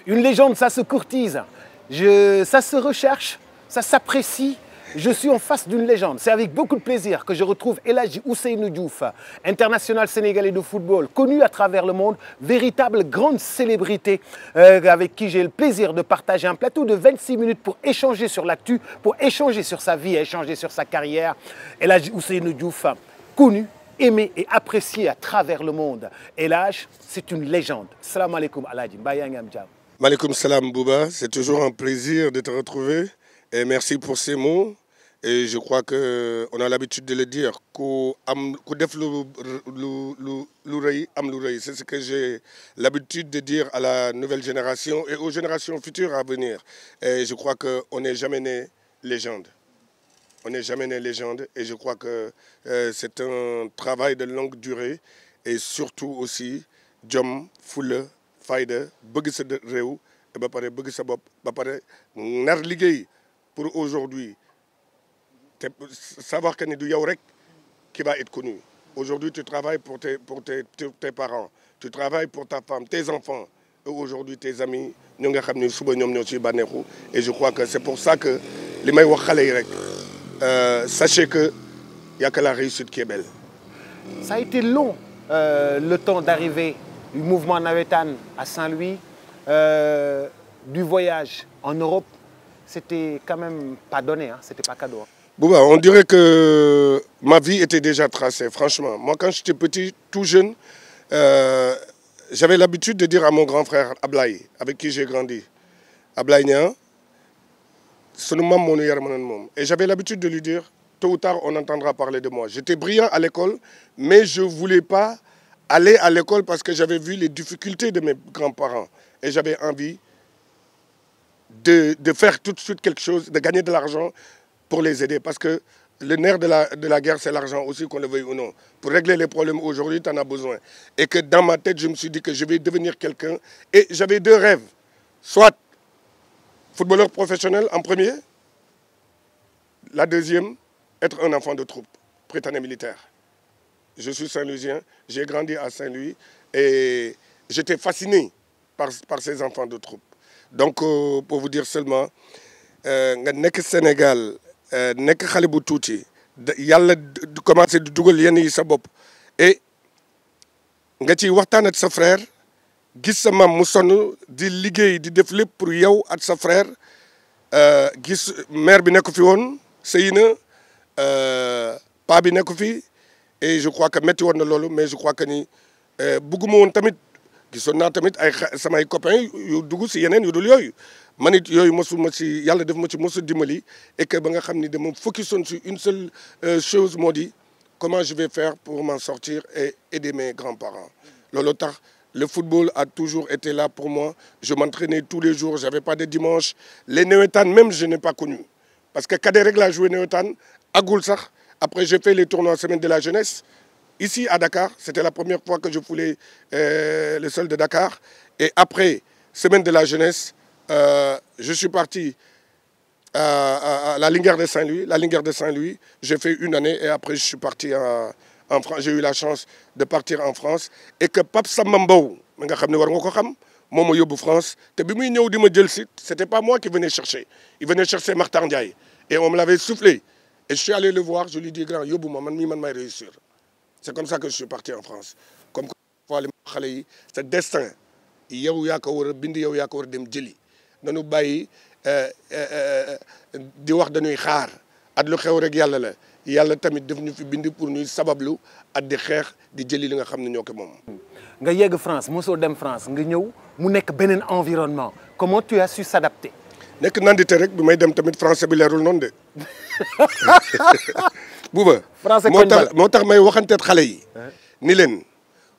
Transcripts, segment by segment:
Une légende, ça se courtise, ça se recherche, ça s'apprécie. Je suis en face d'une légende. C'est avec beaucoup de plaisir que je retrouve El Hadji Ousseynou Diouf, international sénégalais de football, connu à travers le monde, véritable grande célébrité avec qui j'ai le plaisir de partager un plateau de 26 minutes pour échanger sur l'actu, pour échanger sur sa vie, échanger sur sa carrière. El Hadji Ousseynou Diouf, connu, aimé et apprécié à travers le monde. El Hadji, c'est une légende. Salam alaikum El Hadji. Malikum salam Bouba, c'est toujours un plaisir de te retrouver et merci pour ces mots. Et je crois qu'on a l'habitude de le dire, c'est ce que j'ai l'habitude de dire à la nouvelle génération et aux générations futures à venir. Et je crois qu'on n'est jamais né légende. On n'est jamais né légende et je crois que c'est un travail de longue durée et surtout aussi, jom, fulla, fayda, bëgg sa réew ba pare bëgg sa bopp ba pare nar liggéey pour aujourd'hui te savoir que ni du yow rek qui va être connu. Aujourd'hui tu travailles pour tes parents, tu travailles pour ta femme, tes enfants et aujourd'hui tes amis ñu nga xam ni suba ñoom ñoo ciy bànneexu et je crois que c'est pour ça que li may wax xale yi rek sachez que y a que la réussite qui est belle. Ça a été long le temps d'arriver du mouvement Navétane à Saint-Louis, du voyage en Europe, c'était quand même pas donné, hein, c'était pas cadeau. Bouba, on dirait que ma vie était déjà tracée, franchement. Moi, quand j'étais petit, tout jeune, j'avais l'habitude de dire à mon grand frère Ablaye, avec qui j'ai grandi, Ablaye Niang, et j'avais l'habitude de lui dire, tôt ou tard, on entendra parler de moi. J'étais brillant à l'école, mais je ne voulais pas aller à l'école parce que j'avais vu les difficultés de mes grands-parents et j'avais envie de faire tout de suite quelque chose, de gagner de l'argent pour les aider parce que le nerf de la guerre, c'est l'argent aussi, qu'on le veuille ou non. Pour régler les problèmes aujourd'hui, tu en as besoin. Et que dans ma tête, je me suis dit que je vais devenir quelqu'un et j'avais deux rêves. Soit footballeur professionnel en premier, la deuxième, être un enfant de troupe, prétendant militaire. Je suis Saint-Louisien, j'ai grandi à Saint-Louis et j'étais fasciné par ces enfants de troupe. Donc, pour vous dire seulement, nga nekk Sénégal nekk xale bu tuuti yàlla commencé di dugal yenn yi sa bopp et nga ciy waxtaan ak sa frère gis sa maam mu sonn di liggéey di def lépp pour yow ak sa frère gis mère bi nekk fi woon sëy na paa bi nekk fi. Et je crois que métti woon na loolu mais je crois que ni bëgguma woon tamit gisoon naa tamit ay samay copains yu dugg si yeneen yu dul yooyu man it yooyu mosu ma si yàlla def ma ci mosu dimbali et que ba nga xam ni dama focus woon sur une seule chose moo di comment je vais faire pour m'en sortir et aider mes grands-parents. Loolu tax le football a toujours été là pour moi. Je m'entraînais tous les jours, j'avais pas de dimanche. Les navétanes même je n'ai pas connu parce que cadet rek laa joué navétane agul sax. Après, j'ai fait les tournois semaine de la jeunesse. Ici, à Dakar, c'était la première fois que je foulais le sol de Dakar. Et après, semaine de la jeunesse, je suis parti à la Linguère de Saint-Louis. La Linguère de Saint-Louis, j'ai fait une année et après, je suis parti en France. J'ai eu la chance de partir en France. Et que Pape Samambo, moi, je suis France. C'était pas moi qui venais chercher. Il venait chercher Martin Ndiaye. Et on me l'avait soufflé. Et je suis allé le voir, je lui ai dit, grand, yobu, man may réussir. C'est comme ça que je suis parti en France. Comme quoi, c'est destin. Yow yaa ko war a bind yow yaa ko war a dem jëli. Nanu bàyyi di wax dañuy xaar at lu xew rek yàlla la yàlla tamit def ñu fi bind pour ñuy sabablu at di xeex di jëli li nga xam ne ñoo ko moom. nga yegg France mosoo dem France nga ñëw mu nekk beneen environnement comment tu as su s'adapter. nekk nandite rek bi may dem tamit français bi leerul noonu de. Bouba moo tax may waxanteet xale yi ni leen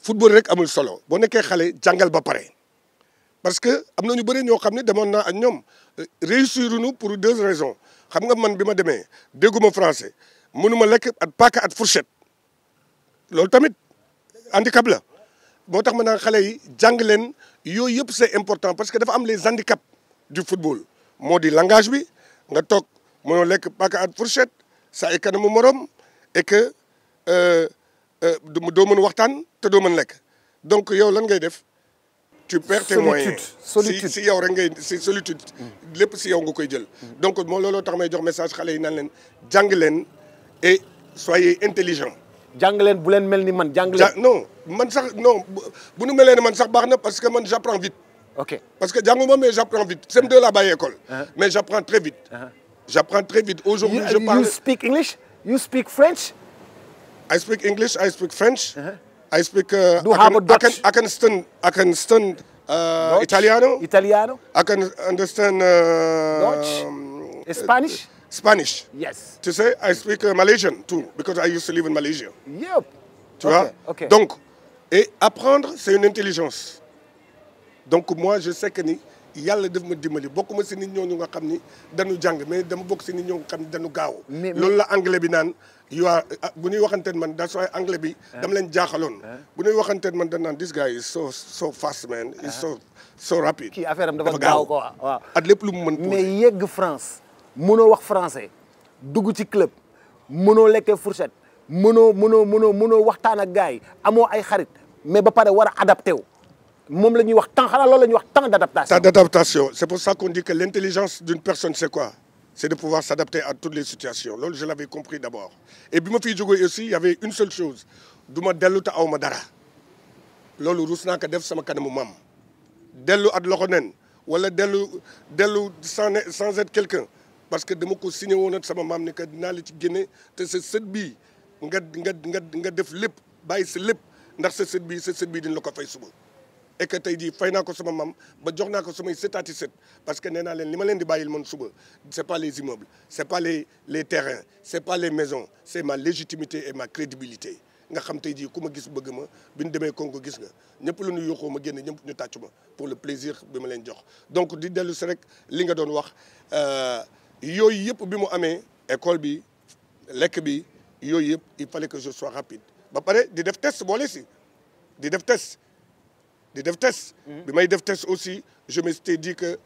football rek amul solo boo nekkee xale jàngal ba pare parce que am na ñu bëri ñoo xam ne demoon naa ak ñoom réussiruñu pour deux raisons xam nga man bi ma demee dégguma français mënuma lekk at paaka at fourchette loolu tamit handicap la moo tax ma naan xale yi jàng leen yooyu yëpp c'est important parce que dafa am les handicaps du football moo di langage bi nga toog mënoo lekk paaka at fourchette sa ay kanamu morom et que doo mën waxtaan te doo mën lekk donc yow lan ngay def tu perds tes moyens si yow rek ngay si solitude lépp si yow nga koy jël donc moo looloo tax may jox message xale yi naan leen jàng leen et soyez intelligent jàng leen bu leen mel ni man jàng leen non man sax non bu nu melee ne man sax baax na parce que man j'apprends vite ok parce que jànguma mais j'apprends vite CM2 laa bàyyi école mais j'apprends très vite j'apprends très vite aujourd'hui je parle you speak English you speak French I speak English I speak French I speak I can stand Italiano. I can understand Dutch. Spanish. Spanish. Yes. Tu sais, I speak Malaysian too because I used to live in Malaysia. Yep. Tu vois? Okay. Donc, et apprendre, c'est une intelligence. Donc moi, je sais que ni yàlla daf ma dimbali bokkuma si nit ñooñu nga xam ni dañu jàng mais dama bokk si nit ñoo nga xam ni dañu gaaw. loolu la anglais bi naan bu ñuy waxanteen man that's why anglais bi dama leen jaaxaloon. bu ñuy waxanteen man dañ naan this guy is so fast man is so rapide. kii affaire am dafa gaaw quoi waaw. ak lépp lu mu mën mais yegg France mënoo wax français dugg ci club mënoo lekkee fourchette mënoo waxtaan ak gars yi amoo ay xarit mais ba pare war a adapté wu. moom la ñuy wax temps xanaa loolu la ñuy wax temps d'adaptation. Temps d'adaptation c'est pour ça qu'on dit que l'intelligence d'une personne c'est quoi c'est de pouvoir s'adapter à toutes les situations loolu je l'avais compris d'abord et bi ma fiy jógee aussi il y avait une seule chose du ma dellu te aw ma dara loolu rus naa ko def sama kanamu maam dellu at loxo nen wala dellu sans être quelqu'un parce que dama ko signé woon ak sama maam ne que dinaa la ci génne te sa sët bii nga def lépp bàyyi sa lépp ndax sa sët bii dina la ko fay suba. et que tey jii fay naa ko sama mam ba jox naa ko samay sëtaati sët parce que nee naa leen li ma leen di bàyyil man suba c'est pas les immeubles c'est pas les terrains c'est pas les maisons c'est ma légitimité et ma crédibilité nga xam tey jii ku ma gis bëgg ma bi ñu demee Congo gis nga ñëpp la ñu yuuxoo ma génn ñëpp ñu tàccu ma pour le plaisir bi ma leen jox donc di dellu si rek li nga doon wax yooyu yëpp bi mu amee école bi lekk bi yooyu yëpp il fallait que je sois rapide ba pare di def test boole si di def test bi may def test aussi je me suis dit que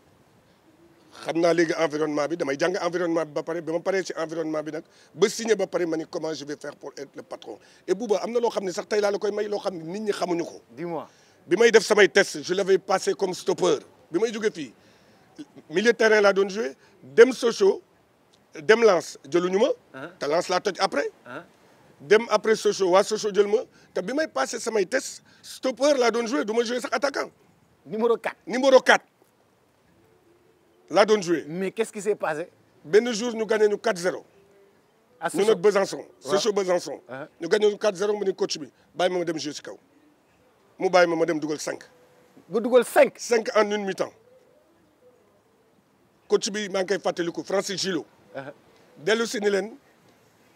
xam naa léegi environnement bi damay jàng environnement bi ba pare ba ma paree ci environnement bi nag ba signé ba pare ma ni comment je vais faire pour être le patron et Bouba am na loo xam ne sax tey laa la koy may loo xam ne nit ñi xamuñu ko. dis-moi. bi may def samay test je l'avais passé comme stoppeur bi may jóge fii milieu de terrain laa doon joué dem Sochaux dem Lens jëluñu ma. te Lens laa toj après. dem après Sochaux waa Sochaux jël ma te bi may passé samay test stoppeur laa doon joué du ma joué sax attaquant. numéro 4 laa doon joué. mais qu'est-ce qui s'est passé. benn jour ñu gagné ñu 4-0. à Sochaux ñu nag Besançon. Sochaux Besançon. ñu gagné ñu 4-0 mu ni coach bi bàyyi ma dem joué si kaw mu bàyyi ma dem dugal 5. nga dugal 5. 5 en une mi-temps coach bi maa ngi koy fàttaliku Francis Gillot. dellu si ni leen.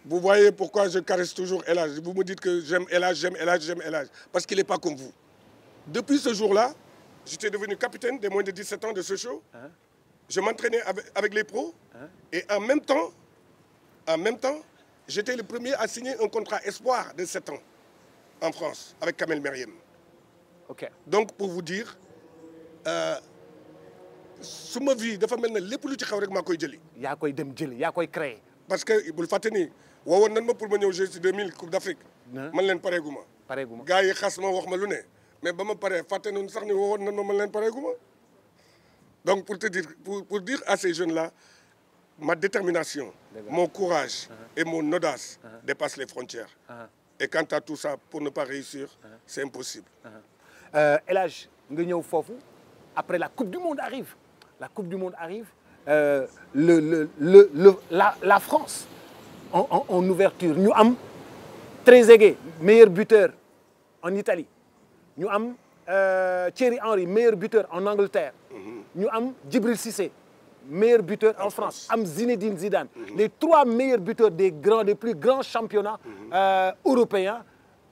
Vous voyez pourquoi je caresse toujours El Hadj. Vous me dites que j'aime El Hadj, j'aime El Hadj, j'aime El Hadj. Parce qu'il n'est pas comme vous. Depuis ce jour-là, j'étais devenu capitaine des moins de 17 ans de Sochaux. Je m'entraînais avec les pros. Et en même temps, j'étais le premier à signer un contrat espoir de 7 ans en France avec Kamel Meriem. Okay. Donc, pour vous dire, suma vie dafa mel ne lépp lu ci xaw rek maa koy jëli. yaa koy dem jëli yaa koy créer. parce que bul fàtte ni woowoon nan ma pour ma ñëw jouer ci 2000 Coupe d'Afrique. man leen pareegu ma. gars yi xas ma wax ma lu ne mais ba ma paree fàtte nañu sax ni woowoon nan ma man leen pareegu ma. donc pour te dire pour dire à ces jeunes là ma détermination. mon courage et mon audace dépassent les frontières. et quant à tout ça pour ne pas réussir c'est impossible. El Hadj nga ñëw foofu après la Coupe du Monde arrive. La Coupe du Monde arrive. La France en ouverture ñu am Trezeguet meilleur buteur en Italie ñu am Thierry Henry meilleur buteur en Angleterre ñu am Djibril Cissé meilleur buteur en France am Zinedine Zidane les 3 meilleurs buteurs des plus grands championnats européens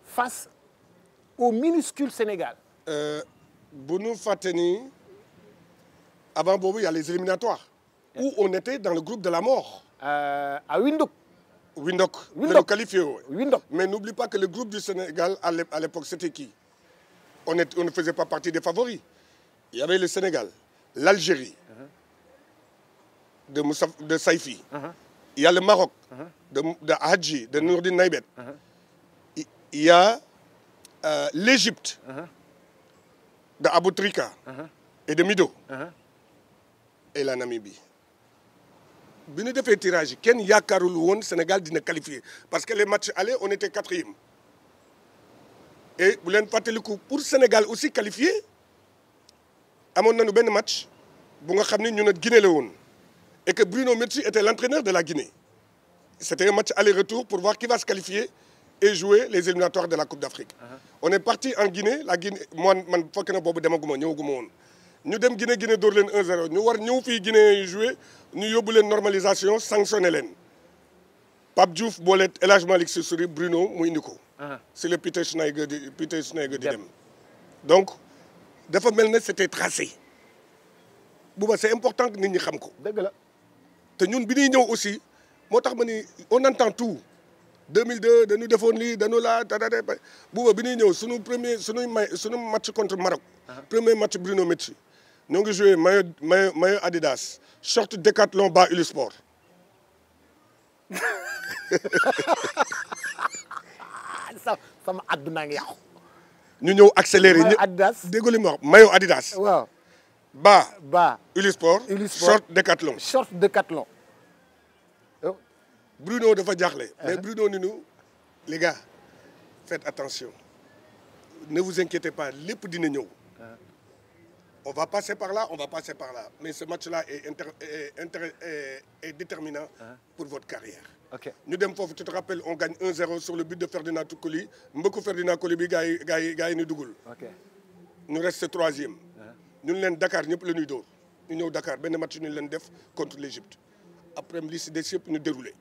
face au minuscule Sénégal. bu ñu fàtte ni avant boobu il y a les éliminatoires. où on était dans le groupe de la mort. À Windhoek. Le qualifié. Windhoek. Mais n'oublie pas que le groupe du Sénégal, à l'époque, c'était qui? On ne faisait pas partie des favoris. Il y avait le Sénégal, l'Algérie, de Saifi. Il y a le Maroc, de Hadji, de Nourdine Naïbet. Il y a l'Égypte. de Aboutrika et de Mido et la Namibie. Bi ñu defee tirage yi kenn yaakaarul woon Sénégal dina qualifier parce que les matchs allés on était 4e. Et bu leen fàttaliku pour Sénégal aussi qualifier amoon nañu benn match bu nga xam ne ñu ne Guinée la woon et que Bruno Metsu était l'entraîneur de la Guinée. C'était un match aller-retour pour voir qui va se qualifier et jouer les éliminatoires de la Coupe d'Afrique. On est parti en Guinée, la Guinée man fekk na boobu demaguma ñëwaguma woon ñu dem Guinée dóor leen 1-0 ñu war ñëw fii Guinée jouer ñu yóbbu leen normalisation sanctionné leen Pape Diouf boole El Hadj Malick Sy Souris Bruno mu indi ko. C'est le Peter Schnittger di dem. Donc dafa mel ne c'était tracé Bouba c'est important que nit ñi xam ko. dëgg la te ñun bi ñuy ñëw aussi moo tax ma ni on entend tout 2002 dañu defoon lii dañu laa Bouba bi ñuy ñëw suñu match contre Maroc. Premier match Bruno Metsu ñoo ngi joué maillot Adidas short Décathlon bas Ulysport. sama àdduna ngi yàqu. ñu ñëw accéléré. maillot Adidas déggu li ma wax maillot Adidas. waaw. bas Ulysport. Short Décathlon. Short Décathlon. Bruno dafa jaaxle. mais Bruno ni ñu les gars faites attention ne vous inquiétez pas lépp dina ñëw. On va passer par là, mais ce match-là est déterminant pour votre carrière. Ok. Ñu dem foofu tu te rappelles on gagne 1-0 sur le but de Ferdinand Coly mbëkku Ferdinand Coly bi gars yi ni dugul. Ok. ñu reste 3e. ñun leen Dakar ñëpp la ñuy dóor ñu ñëw Dakar benn match ñu leen def contre l'Égypte après li si des yëpp ñu déroulé.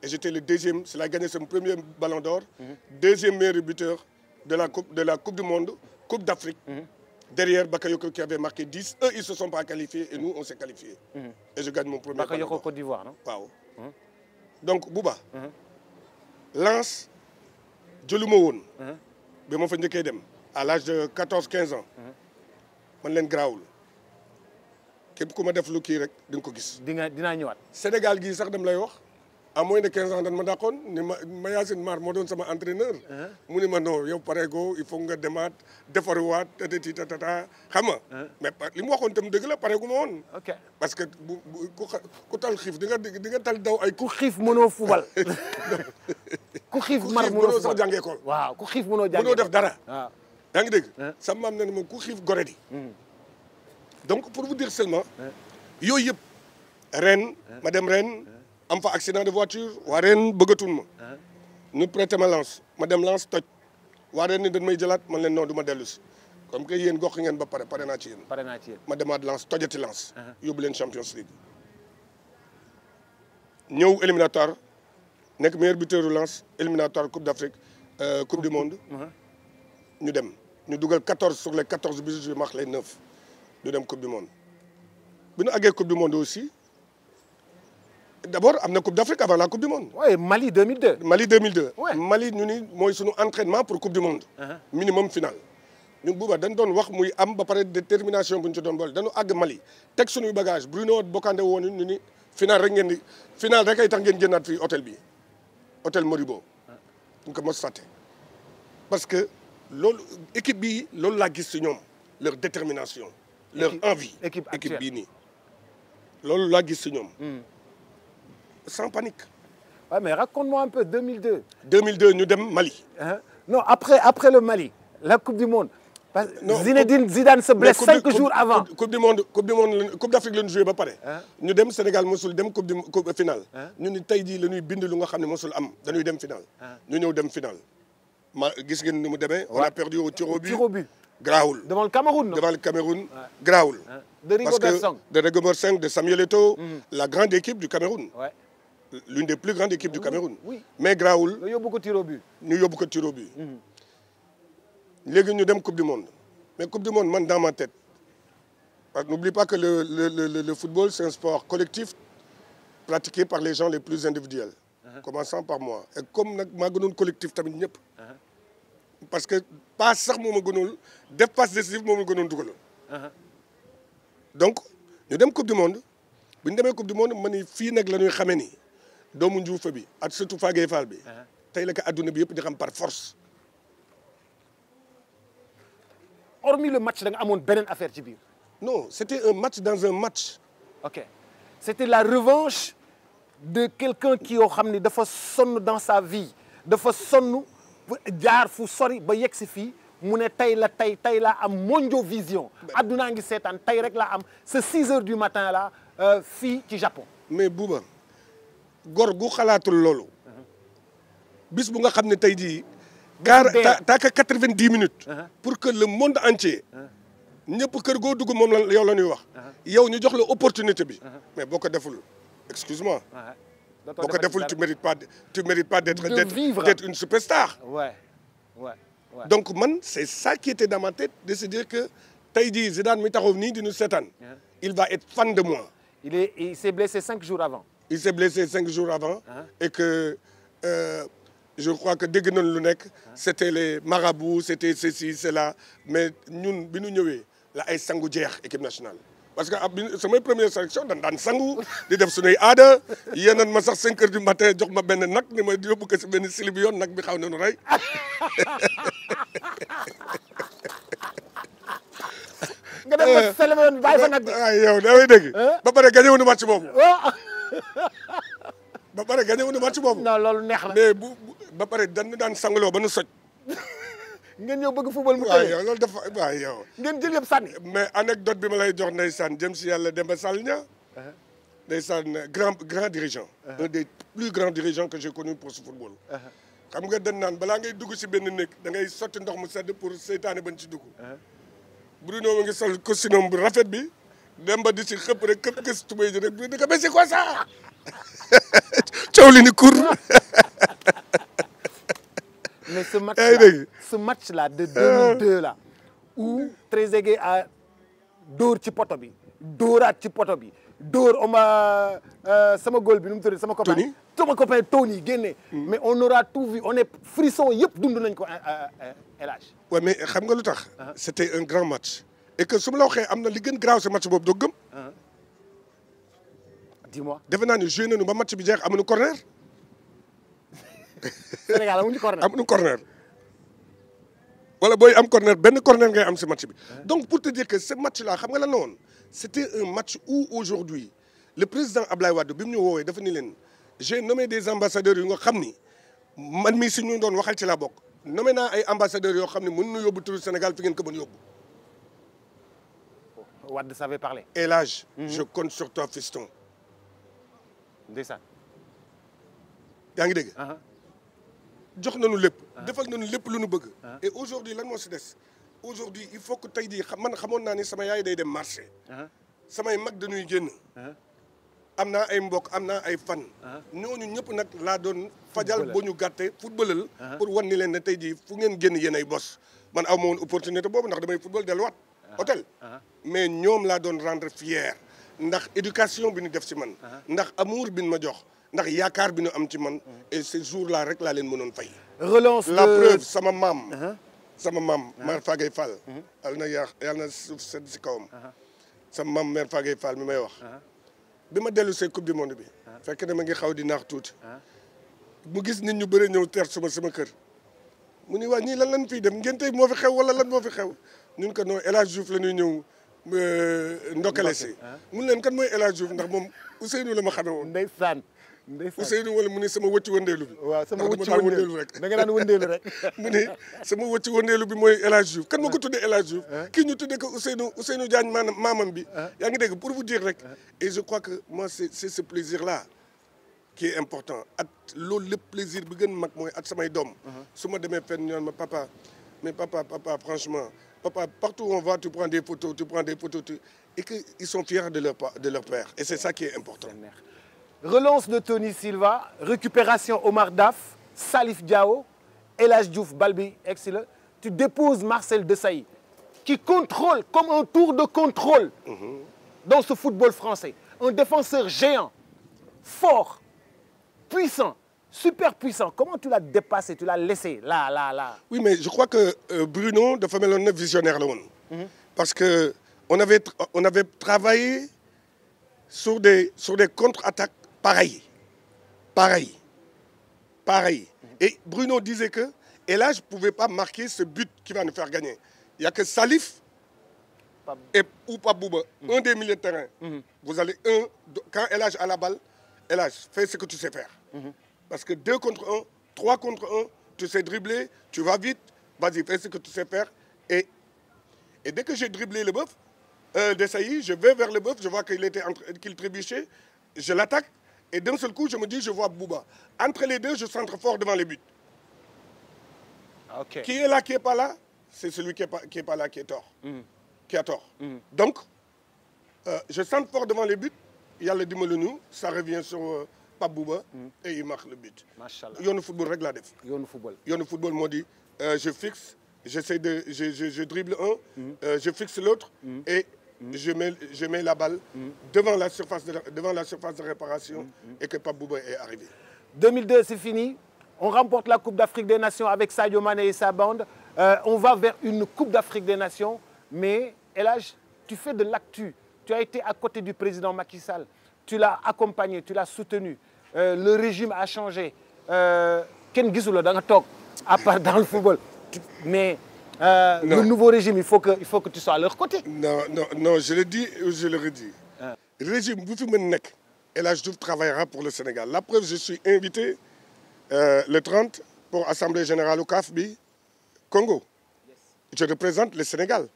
Et j'étais le 2e, c'est là gagné son premier ballon d'or, 2e meilleur buteur de la Coupe du Monde, Coupe d'Afrique. Derrière Bakayoko qui avait marqué 10, eux ils se sont pas qualifiés et nous on s'est qualifiés. Et je gagne mon premier ballon d'or. Bakayoko Côte d'Ivoire, non? Waaw. Donc Bouba. Lens jëluma woon. ba ma fa njëkkee dem à l'âge de 14-15 ans. man leen garaawul képp ku ma def lu kii rek di nga ko gis. dinaa ñëwaat. Sénégal gii sax dam lay wax. à moins de 15 ans dañ ma dàqoon ni ma Yacine Mar moo doon sama entraîneur. mu ni ma non yow pareego il faut nga demaat defaruwaat tata xam nga. mais li mu waxoon tam dëgg la pareegu ma woon. ok parce que ku tal xiif di nga tal daw ay. ku xiif mënoo fubal. ku xiif mar mënoo sax jàngee école. waaw ku xiif mënoo jàngee mënoo def dara. waaw yaa ngi dégg. sama maam ne ma ku xiif gore di. donc pour vous dire seulement. yooyu yëpp ren ma dem ren. am fa accident de voiture waa ren bëggatul ma. ñu prêté ma Lens ma dem Lens toj waa ren ni dañ may jëlaat man leen non du ma dellu si comme que yéen gox ngeen ba pare naa ci yéen. ma demaat Lens tojati Lens. yóbbu leen Champions League. ñëw éliminatoire nekk meilleur buteur Lens éliminatoire Coupe d'Afrique Coupe du Monde. ñu dem ñu dugal 14 sur les 14 buts je marque les 9 ñu dem Coupe du Monde bi ñu àggee Coupe du Monde aussi. D'abord am na Coupe d'Afrique avant la Coupe du Monde. oui Mali 2002. Mali 2002. Ouais. Mali ñu ni mooy sunu entraînement pour Coupe du Monde. minimum final. ñun Bouba dañ doon wax muy am ba pare détermination bu ñu ci doon boole dañu àgg Mali teg sunuy bagage Bruno Bocandé woon ñu ni final rek ngeen di final rek ay tax ngeen génnaat fii hôtel bi hôtel Moribo. ñu ko mos fàtte parce que loolu équipe bii loolu laa gis ci ñoom leur détermination. leur envie équipe bii nii loolu laa gis ci ñoom. sans panique. Ouais, mais raconte-moi un peu 2002. 2002 ñu dem Mali. Non après le Mali la Coupe du Monde. parce que Zinedine Zidane se blesse 5 jours avant. Coupe d'Afrique la ñu joué ba pare. ñu dem Sénégal mosul dem coupe finale. ñu ni tey jii la ñuy bind lu nga xam ne mosul am dañuy dem finale. ñu ñëw dem finale. gis ngeen ni mu demee. on a perdu au tir au but. Grawul. devant le Cameroun. Grawul. de Rigobert Song. De Rigobert Song, de Samuel Eto'o, la grande équipe du Cameroun. Ouais. L'une des plus grandes équipes du Cameroun. Oui. Mais Grawul. ñu yóbbu ko tir au but. ñu yóbbu ko tir au but. léegi ñu dem Coupe du Monde. mais Coupe du Monde man dans ma tête. parce que n'oublie pas que le football c'est un sport collectif pratiqué par les gens les plus individuels. Commençant par moi. Et comme nag maa gënoon collectif tamit ñëpp. parce que passe sax moo ma gënoon def passe décisif moo ma gënoon dugal. donc ñu dem Coupe du Monde bu ñu demee Coupe du Monde ma ni fii nag la ñuy xamee ni doomu Njuufa bi ak surtout Fagaye Fall bi. tey la ko adduna bi yëpp di xam par force. hormis le match da nga amoon beneen affaire ci biir. Non, c'était un match dans un match. Ok c'était la revanche de quelqu'un qui yoo xam ni dafa sonn dans sa vie dafa sonn jaar fu sori ba yegg si fii mu ne tey laa am Mondiovision addunaa ngi seetaan tey rek laa am ce 6 heures du matin là fii ci Japon. mais Bouba gor gu xalaatul loolu. bis bu nga xam ne tey jii. t'as que 90 minutes. pour que le monde entier. ñëpp kër goo dugg moom la yow la ñuy wax. yow ñu jox la opportunité bi. mais boo ko deful excuse-moi. boo ko deful tu mérites pas d'être une superstar. Ouais. donc man c'est ça qui était dans ma tête de se dire que tey jii Zidane mi taxaw nii di ñu seetaan. il va être fan de moi. il s'est blessé 5 jours avant. il s'est blessé 5 jours avant. et que je crois que dégg nañ lu nekk. c'était les marabouts c'était ceci cela mais ñun bi ñu ñëwee la ay sangu jeex équipe nationale. parce que samay première sélection daan sangu di def suñuy aada yéen ma sax 5 heures du matin jox ma benn nag ni ma yóbbu ko si benn silibi yoon nag bi xaw nañu rey. nga dem ba sële yoon bàyyi fa nag bi. waaw yow damay dégg. ba pare gagné wu ñu match boobu. ba pare gagné wu ñu match boobu. non loolu neex na. mais ba pare dañu daan sangaloo ba nu soj. ngeen ñëw bëgg football mu waaw tëye. yow loolu dafa waaw yow. ngeen jël yëpp sànni. mais anecdote bi ma lay jox ndeysaan jëm si yàlla Demba Sall ña. ndeysaan grand dirigeant. un des plus grands dirigeants que j'ai connu pour ce football. xam nga dañ naan balaa ngay dugg si benn néeg da ngay sotti ndox mu sedd pour seytaane bañ ci dugg. Bruno ma ngi sol costume bu rafet bi Demba di si xëpp rek këpp gës tubéy ji rek di ko mais c'est quoi ça. coow li ni kur. mais ce match là de 2002 là où Trezeguet a dóor ci poto bi dóoraat ci poto bi dóor sama góol bi nu mu tudd sama copain Tony génne. mais on aura tout vu on est frisson yëpp dund nañ ko El Hadj. ouais mais xam nga lu tax. c'était un grand match. et que su ma la waxee am na li gën graaw si match boobu doo gëm. dis-moi. defe naa ne joué nañu ba match bi jeex amuñu corner. Sénégal amuñu corner. amuñu corner. wala booy am corner benn corner ngay am si match bi. donc pour te dire que ce match là xam nga lan la woon. c'était un match où aujourd'hui le président Ablaye Wade bi mu ñu woowee dafa ni leen j'ai nommé des ambassadeurs yu nga xam ni man mii si ñu doon waxal ci laa bokk. nommé naa ay ambassadeurs yoo xam ne mën nu yóbbu turu Sénégal fi ngeen ko mën yóbbu. Wade savait parler. El Hadj. je compte sur toi fiston. ndeysaan. yaa ngi dégg. jox nañu lépp. defal nañu lépp lu nu bëgg. et aujourd'hui lan moo si des. aujourd'hui il faut que tey jii man xamoon naa ni sama yaay day dem marché. samay mag dañuy génn. am naa ay mbokk am naa ay fan. ñooñu ñëpp nag laa doon fajal boo ñu gàtte footballal. pour wan ni leen ne tey jii fu ngeen génn yéen ay bos. man aw ma woon opportunité boobu ndax damay football delluwaat. hôtel. mais ñoom laa doon rendre fier. ndax éducation bi ñu def ci man. ndax amour bi ñu ma jox. ndax yaakaar bi ñu am ci man. et ce jour là rek laa leen mënoon fay. relance la preuve sama maam. sama maam Mère Fagay Fall. yàlla na suuf sedd si kawam. sama maam Mère Fagay Fall mi may wax. bi ma dellu see coupe du monde bi. fekk na ma ngi xaw di naax tuuti. mu gis nit ñu bëri ñëw teer sama kër. mu ni waa ñii lan fiy dem ngeen tey moo fi xew wala lan moo fi xew. ñun ko non El Hadj Diouf la ñuy ñëw ndokkale si. mun leen kan mooy El Hadj Diouf ndax moom Ousseynou la ma xamee woon. ndeysaan. Ousseynou wala mu ne sama wëcci wëndeelu bi. waaw sama wëcci wëndeelu rek. da nga daan wëndeelu rek. mu ne sama wëcci wëndeelu bi mooy El Hadj Diouf kan ma ko tuddee El Hadj Diouf. kii ñu tuddee ko Ousseynou Diagne maamam bi. yaa ngi dégg pour vous dire rek. et je crois que moi c'est ce plaisir là qui est important at loolu lépp plaisir bi gën mag mooy at samay doom. su ma demee fenn ñoon ma papa mais papa franchement papa partout où on va tu prends des photos et que ils sont fiers de leur père et c'est ça qui est important. Relance de Tony Silva, récupération Omar Daf, Salif Diao, El Hadj Diouf, Balbi, excellent. Tu déposes Marcel Desailly, qui contrôle comme un tour de contrôle dans ce football français. Un défenseur géant, fort, puissant, super puissant. Comment tu l'as dépassé, tu l'as laissé là? Oui, mais je crois que Bruno dafa meloon na visionnaire la woon. Parce que on avait travaillé sur des contre-attaques pareil. Et Bruno disait que El Hadj ne pouvait pas marquer ce but qui va nous faire gagner. Il n'y a que Salif ou Pape Bouba, un des milieux de terrain. Vous allez, quand El Hadj a la balle, El Hadj, fais ce que tu sais faire. Parce que 2 contre 1, 3 contre 1, tu sais dribbler, tu vas vite, vas-y, fais ce que tu sais faire. Et dès que j'ai dribblé le bœuf, Desailly, je vais vers le bœuf, je vois qu'il trébuchait, je l'attaque, et d'un seul coup, je me dis, je vois Bouba. Entre les deux, je centre fort devant les buts. Okay. Qui est là, qui n'est pas là, c'est celui qui est pas là qui est tort. Qui a tort. Donc, je centre fort devant les buts, il y a le dimbali-nu, ça revient sur Pape Bouba, et il marque le but. Machallah. Yoonu football rek laa def. Yoonu football. Yoonu football moo di je fixe, je dribble un, je fixe l'autre, et je mets la balle devant la surface de réparation, et que Pape Bouba est arrivé. 2002, c'est fini. On remporte la Coupe d'Afrique des Nations avec Sadio Mané et sa bande. On va vers une Coupe d'Afrique des Nations. Mais El Hadj, tu fais de l'actu. Tu as été à côté du président Macky Sall. Tu l'as accompagné, tu l'as soutenu. Le régime a changé. Ken gisul da nga toog à part dans le football. Mais le nouveau régime, il faut que tu sois à leur côté. Non, je le dis ou je le redis. Le régime, bu fi mën nekk, El Hadj Diouf travaillera pour le Sénégal. La preuve, je suis invité le 30 pour Assemblée générale au CAF bi Congo. Je représente le Sénégal.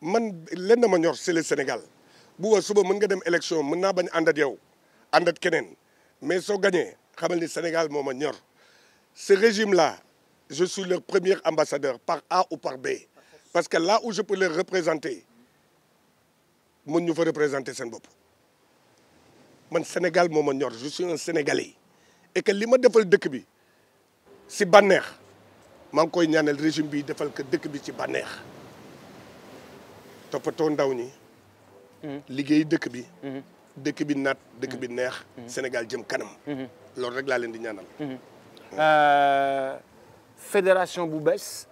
Man lenn ma ñor c'est le Sénégal. bu suba mën nga dem élection mën naa bañ ànd ak yow ànd ak keneen mais soo gagné xamal ni Sénégal moo ma ñor. Ce régime-là, je suis leur premier ambassadeur par A ou par B. Parce que là où je peux les représenter, mën ñu fa représenter seen bopp. Man Sénégal moo ma ñor, je suis un Sénégalais. Et que li ma defal dëkk bi si bànneex maa ngi koy ñaanal régime bi defal ko dëkk bi ci bànneex. Toppatoo ndaw ñi. liggéey dëkk bi. dëkk bi naat dëkk bi neex. Sénégal jëm kanam. loolu rek laa leen di ñaanal. Fédération bu bees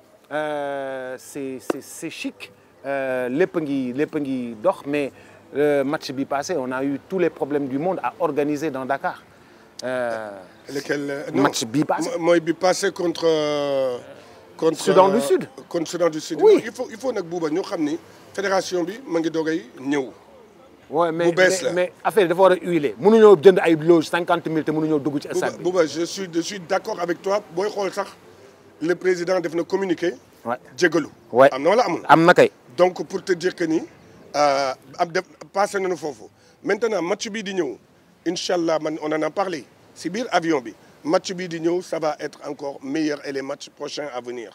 c'est chic. lépp ngi dox mais match bi passé on a eu tous les problèmes du monde à organiser dans Dakar. lequel match bi passé. mooy bi passé contre Soudan du Sud. contre Soudan du Sud. Oui. il faut nag Bouba ñu xam ni fédération bi ma ngi doogay ñëw. Ouais, mais affaire dafa war a huiler. mënuñoo jënd ay loge 50 000 te mënuñoo dugg ci stade bi. Bouba je suis d'accord avec toi booy xool sax le président def na communiqué. Ouais. jégalu. Ouais. am na wala amul. am na kay. donc pour te dire que ni passé nañu foofu maintenant match bii di ñëw incha allah man on en a parlé si biir avion bi match bii di ñëw ça va être encore meilleur et les matchs prochains à venir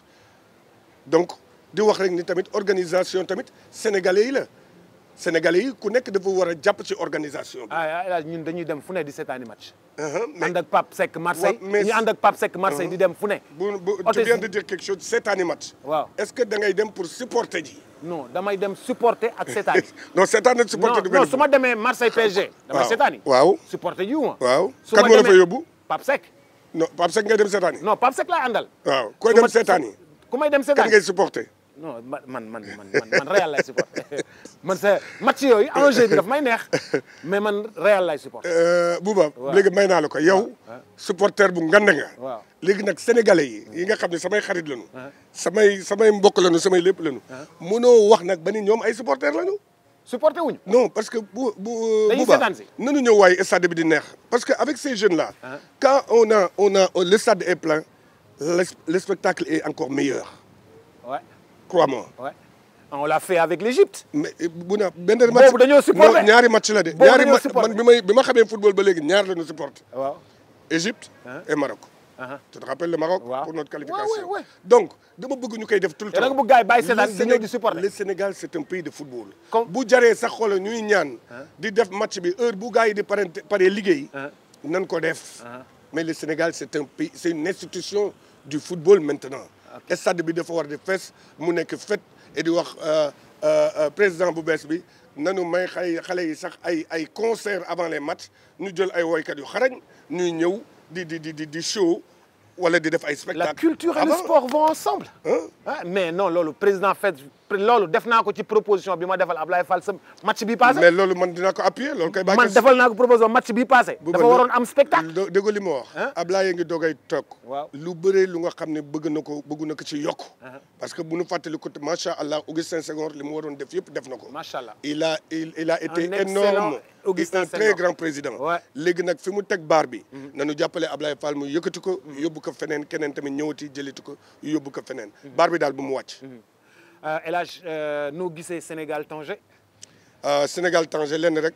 donc di wax rek ni tamit organisation tamit sénégalais yi la sénégalais yi ku nekk dafa war a jàpp ci organisation bi. ah ñun dañuy dem fu ne di seetaani match. mais ànd ak Pape Seck Marseille. ñu ànd ak Pape Seck Marseille di dem fu ne. tu viens de dire quelque chose seetaani match. waaw est-ce que da ngay dem pour supporter ji. non damay dem supporter ak seetaani. non seetaani supporter du non su ma demee Marseille PSG. damay seetaani. waaw supporter ji wu ma. waaw su ma kan moo la fa yóbbu. Pape Seck. non Pape Seck ngay dem seetaani. non Pape Seck laay àndal. waaw koy dem seetaani. ku may dem kan seetaani ngay supporter. non man Real lay supporter man sa match yooyu enjeu bi daf may neex mais man Real lay supporter. Bouba léegi may naa la ko yow. supporter bu ngand nga. waaw léegi nag sénégalais yi nga xam ne samay xarit lañu. samay mbokk lañu samay lépp lañu. mënoo wax nag ba ni ñoom ay supporter lañu. supporter wuñu. non parce que dañuy Bouba seetaan si. nanu ñëw waaye stade bi di neex parce que avec ces jeunes là. quand on a le stade est plein le spectacle est encore meilleur. ouais. crois-moi. ouais. on l'a fait avec l'Égypte. mais bu na benn match boobu dañoo supporter ñaari match la de. boobu ñaari dañoo match supporter. man bi ma xamee football ba léegi ñaar la ñu supporter. waaw. Égypte et Maroc. tu te rappelles le Maroc. waaw. pour notre qualification. Ouais. donc dama bëgg ñu koy def tout le te da nga temps. bëgg gars yi bàyyi seetaan di ñëw di supporter. le Sénégal c'est un pays de football. Comme- bu jaree sax xoolal ñuy ñaan. di def match bi heure bu gars yi di pare liggéey. nan ko def. mais le Sénégal c'est un pays c'est une institution du football maintenant. stade bi dafa war di fees mu nekk fête et di wax président bu bees bi nanu may xale yi sax ay concert avant les matchs ñu jël ay woykat yu xarañ ñuy ñëw di show wala di def ay spectacle. La culture et le sport vont ensemble. Ah, mais non loolu président fait loolu def naa ko ci proposition bi ma defal Ablaye Fall sa match bi passé. mais loolu man dinaa ko appuyer loolu kay. man defal naa ko proposition match bi passé. dafa waroon am spectacle. dégg li ma wax. Ablaye ngi doogay toog. waaw lu bëree lu nga xam ne bëgg na ko ci yokk. parce que bu nu fàttali ko macha allah Augustin Senghor li mu waroon def yëpp def na ko. macha allah il a été énorme. Augustin un très grand président. léegi nag fi mu teg baar bi. nañu jàppale Ablaye Fall mu yëkkati ko. yóbbu ko feneen keneen tamit ñëwati jëliti ko yóbbu ko feneen. baar bi daal bu mu wàcc. El Hadj noo gisee Sénégal Tanger. Sénégal Tanger lenn rek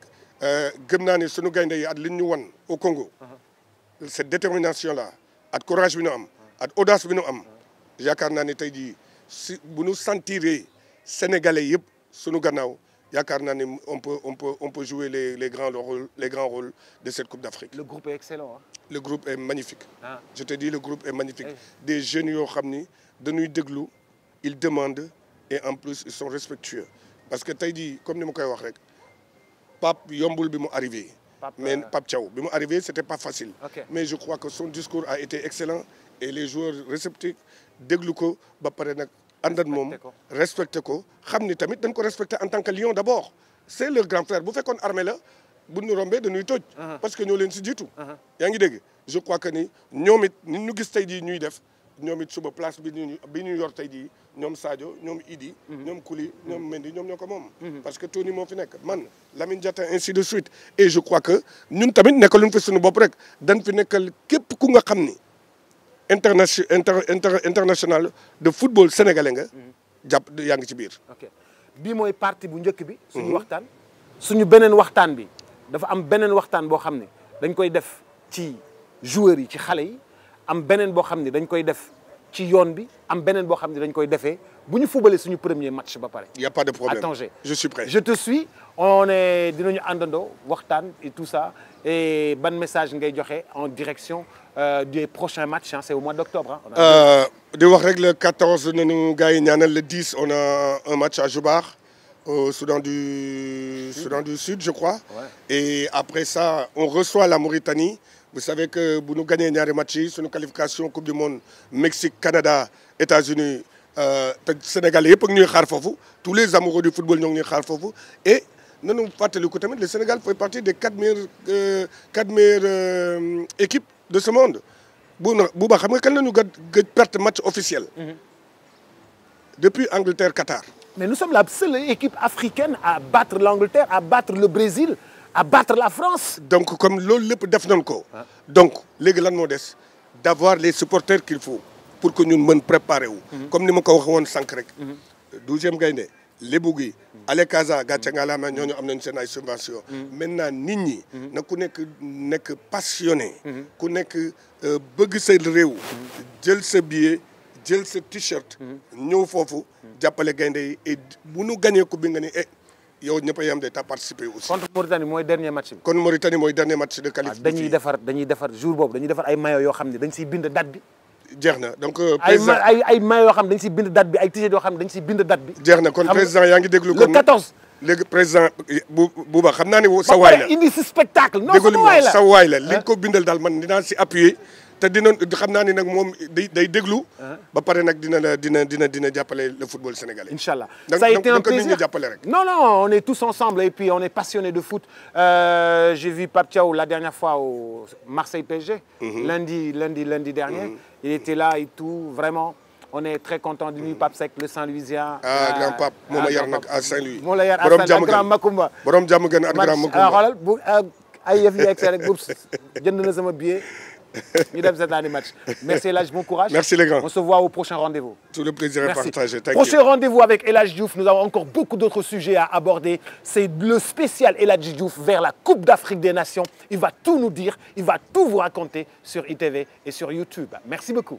gëm naa ni sunu gaynde yi at li ñu wan au Congo. cette détermination là at courage bi ñu am at audace bi ñu am yaakaar naa ni tey jii si bu ñu sentiree sénégalais yëpp sunu gannaaw yaakaar naa ni on peut jouer les grands rôles de cette Coupe d'Afrique. Le groupe est excellent. Le groupe est magnifique. Je te dis le groupe est magnifique. Des jeunes yoo xam ni dañuy déglu ils demandent et en plus ils sont respectueux parce que tey jii comme ni ma koy wax rek Pape yombul bi mu arrivé. mais Pape Thiaw bi mu arrivé c'était pas facile. mais je crois que son discours a été excellent et les joueurs réceptifs déglu ko ba pare nag ànd ak moom respecté ko xam ni tamit dañ ko respecté en tant que lion d'abord c'est leur grand frère bu fekkoon armée la bu ñu rombee dañuy toj. parce que ñoo leen si jiitu. yaa ngi dégg je crois que ni ñoom it ni ñu gis tey jii ñuy def ñoom it suba place bi ñu yor tey jii ñoom Sadio ñoom Idi. ñoom Kouly ñoom Mendy ñoom ñoo ko moom. parce que Tony moo fi nekk man Lamine Diatta ainsi de suite et je crois que ñun tamit nekkaluñ fi suñu bopp rek dañ fi nekkal képp ku nga xam ni international de football sénégalais nga. jàpp yaa ngi ci biir. ok bii mooy partie bu njëkk bi. suñu waxtaan suñu beneen waxtaan bi dafa am beneen waxtaan boo xam ne dañ koy def ci joueurs yi ci xale yi am beneen boo xam ne dañ koy def ci yoon bi am beneen boo xam ne dañ koy defee bu ñu fubalee suñu premier match ba pare. y a pas de problème à Tanger. Je suis prêt. Je te suis dinañu àndandoo waxtaan et tout ça et ban message ngay joxe en direction des prochains matchs c'est au mois d'octobre. di wax rek le 14 nañu gars yi ñaanal le 10 on a un match à Joubar au Soudan du Sud je crois. Et après ça on reçoit la Mauritanie. Vous savez que bu ñu gagné ñaari match yi suñu qualification Coupe du Monde Mexique Canada États-Unis te Sénégal yëpp ak ñuy xaar foofu tous les amoureux du football ñoo ngi ñuy xaar foofu et nañu fàttaliku tamit le Sénégal fait partie des quatre meilleures équipes de ce monde. Bouba xam nga kañ la ñu gëj perte match officiel. Depuis Angleterre Qatar. Mais nous sommes la seule équipe africaine à battre l'Angleterre, à battre le Brésil, à battre la France. Donc comme loolu lépp def nañ ko. donc léegi lan moo des d'avoir les supporters qu'il faut pour que ñun mën préparer wu. comme ni ma ko waxee woon sànq rek. 12e gaynde lébu gi. Ale Casa gàcce ngalaama ñooñu am nañu seen ay subventions. maintenant nit ñi. na ku nekk passionné. ku nekk bëgg sa réew. jël sa billet jël sa t-shirt. ñëw foofu jàppale gaynde yi et bu nu gagné coupe bi nga ni yow ñëpp a yem de t'as participé aussi. contre Mauritanie mooy dernier match bi. kon Mauritanie mooy dernier match de qualification. dañuy defar jour boobu dañuy defar ay maillots yoo xam ne dañ siy bind date bi. jeex na donc. président ay maillots yoo xam ne dañ siy bind date bi ay t-shirt yoo xam ne dañ siy bind date bi. jeex na kon président yaa ngi déglu. le 14. léegi président Bouba xam naa ne sa waay la indi si spectacle. non sama waay la sa waay la li ko bindal daal man dinaa si appuyer. te xam naa ni nag moom day déglu. ba pare nag dina jàppale le football sénégalais. Inch'Allah. Ça a été un plaisir. Non, on est tous ensemble et puis on est passionnés de foot. J'ai vu Pape Thiaw la dernière fois au Marseille PSG. Lundi dernier. Il était là et tout. Vraiment, on est très content de lui. Pape Seck, le Saint-Louisien. Grand Pape moo ma yar nag à Saint-Louis. moo la yar à Saint-Louis ak Grand Makumba. borom jàmm gën ak Grand Makumba. xoolal bu ay yëf yi egg rek jënd na sama billet. ñu dem cette année match. Merci El Hadj, bon courage. Merci les grands. On se voit au prochain rendez-vous. Tout le plaisir est partagé. Prochain rendez-vous avec El Hadj Diouf. Nous avons encore beaucoup d'autres sujets à aborder. C'est le spécial El Hadj Diouf vers la Coupe d'Afrique des Nations. Il va tout nous dire, il va tout vous raconter sur ITV et sur YouTube. Merci beaucoup.